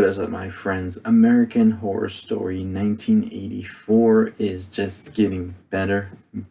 is up, my friends? American Horror Story 1984 is just getting better, and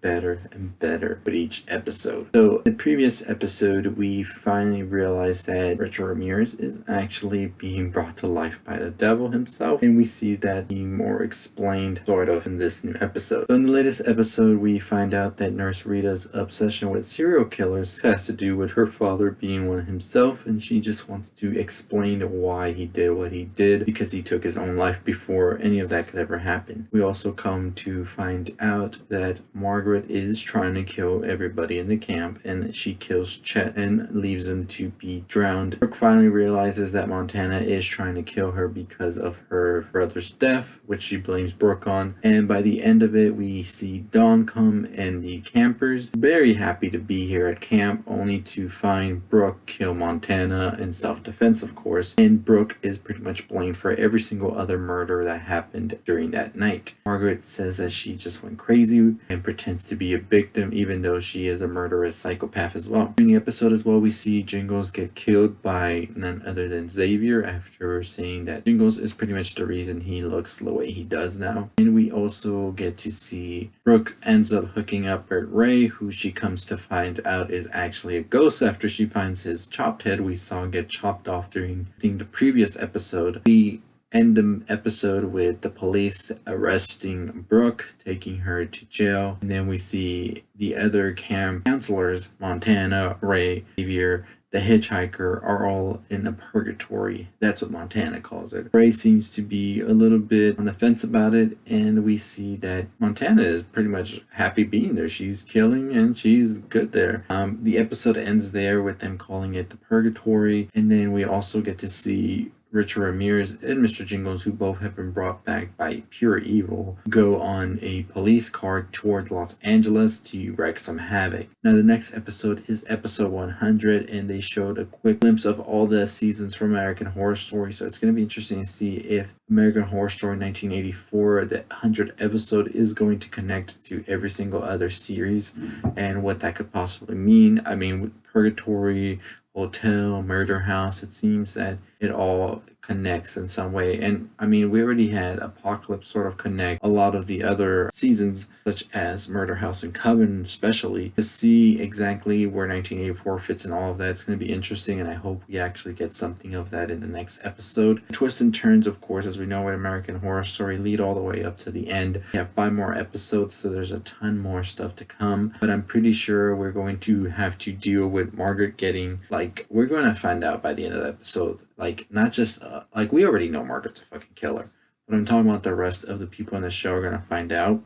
better with each episode. So, in the previous episode, we finally realized that Richard Ramirez is actually being brought to life by the devil himself, and we see that being more explained, sort of, in this new episode. So, in the latest episode, we find out that Nurse Rita's obsession with serial killers has to do with her father being one himself, and she just wants to explain why he did what he did, because he took his own life before any of that could ever happen. We also come to find out that Margaret is trying to kill everybody in the camp, and she kills Chet and leaves him to be drowned. Brooke finally realizes that Montana is trying to kill her because of her brother's death, which she blames Brooke on, and by the end of it we see Dawn come and the campers very happy to be here at camp, only to find Brooke kill Montana in self-defense, of course, and Brooke is pretty much blamed for every single other murder that happened during that night. Margaret says that she just went crazy and pretends to be a victim, even though she is a murderous psychopath as well. During the episode as well, we see Jingles get killed by none other than Xavier, after saying that Jingles is pretty much the reason he looks the way he does now. And we also get to see Brooke ends up hooking up with Ray, who she comes to find out is actually a ghost after she finds his chopped head we saw get chopped off during, I think, the previous episode. We end the episode with the police arresting Brooke, taking her to jail, and then we see the other camp counselors, Montana, Ray, Xavier, the hitchhiker, are all in a purgatory. That's what Montana calls it. Ray seems to be a little bit on the fence about it, and we see that Montana is pretty much happy being there. She's killing and she's good there. The episode ends there with them calling it the purgatory, and then we also get to see Richard Ramirez and Mr. Jingles, who both have been brought back by pure evil, go on a police car toward Los Angeles to wreak some havoc. Now, the next episode is episode 100, and they showed a quick glimpse of all the seasons from American Horror Story, so it's going to be interesting to see if American Horror Story 1984, the 100th episode, is going to connect to every single other series, and what that could possibly mean. I mean, with Purgatory, Hotel, Murder House, it seems that it all connects in some way. And I mean, we already had Apocalypse sort of connect a lot of the other seasons, such as Murder House and Coven, especially. To see exactly where 1984 fits in all of that, it's going to be interesting, and I hope we actually get something of that in the next episode. Twists and turns, of course, as we know with American Horror Story, lead all the way up to the end. We have 5 more episodes, so there's a ton more stuff to come, but I'm pretty sure we're going to have to deal with Margaret getting, like, we're going to find out by the end of the episode, like, not just, like, we already know Margaret's a fucking killer, but I'm talking about the rest of the people in the show are going to find out.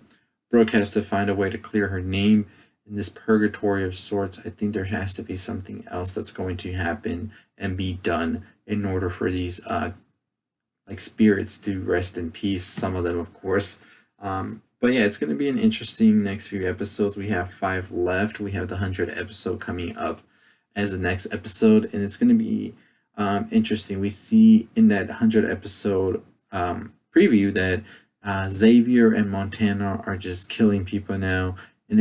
Brooke has to find a way to clear her name in this purgatory of sorts. I think there has to be something else that's going to happen and be done in order for these, like, spirits to rest in peace, some of them, of course. But yeah, it's going to be an interesting next few episodes. We have 5 left. We have the 100th episode coming up as the next episode, and it's going to be interesting. We see in that 100 episode preview that Xavier and Montana are just killing people now, and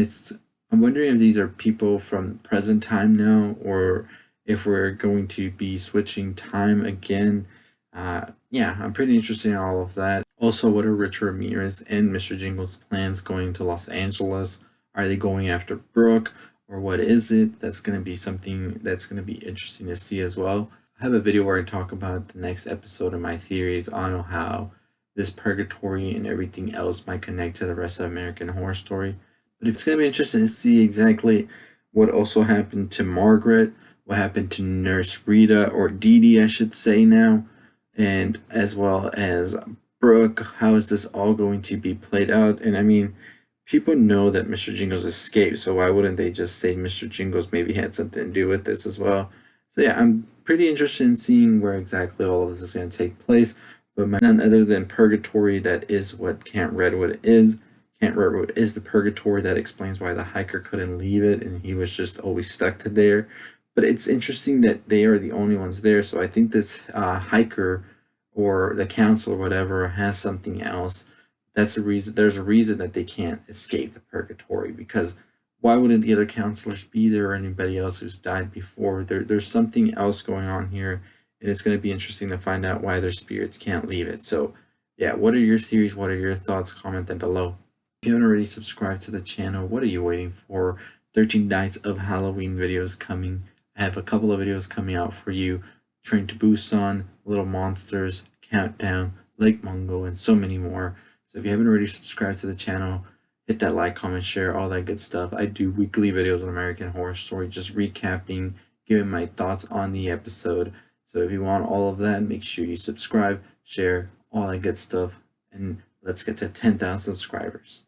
I'm wondering if these are people from present time now, or if we're going to be switching time again. Yeah, I'm pretty interested in all of that. Also, what are Richard Ramirez and Mr. Jingles' plans going to Los Angeles? Are they going after Brooke, or what is it? That's going to be something that's going to be interesting to see as well. I have a video where I talk about the next episode of my theories on how this purgatory and everything else might connect to the rest of American Horror Story. But it's going to be interesting to see exactly what also happened to Margaret, what happened to Nurse Rita, or Dee Dee, I should say now, and as well as Brooke. How is this all going to be played out? And I mean, people know that Mr. Jingles escaped, so why wouldn't they just say Mr. Jingles maybe had something to do with this as well? So yeah, I'm pretty interested in seeing where exactly all of this is going to take place, but none other than Purgatory, that is what Camp Redwood is. Camp Redwood is the purgatory that explains why the hiker couldn't leave it, and he was just always stuck to there. But it's interesting that they are the only ones there, so I think this hiker or the council or whatever has something else. That's a reason. There's a reason that they can't escape the purgatory, because why wouldn't the other counselors be there, or anybody else who's died before? There's something else going on here, and it's going to be interesting to find out why their spirits can't leave it. So yeah, what are your theories? What are your thoughts? Comment them below. If you haven't already subscribed to the channel, what are you waiting for? 13 nights of Halloween videos coming. I have a couple of videos coming out for you. Train to Busan, Little Monsters, Countdown, Lake Mungo, and so many more. So if you haven't already subscribed to the channel, hit that like, comment, share, all that good stuff. I do weekly videos on American Horror Story, just recapping, giving my thoughts on the episode. So if you want all of that, make sure you subscribe, share, all that good stuff, and let's get to 10,000 subscribers.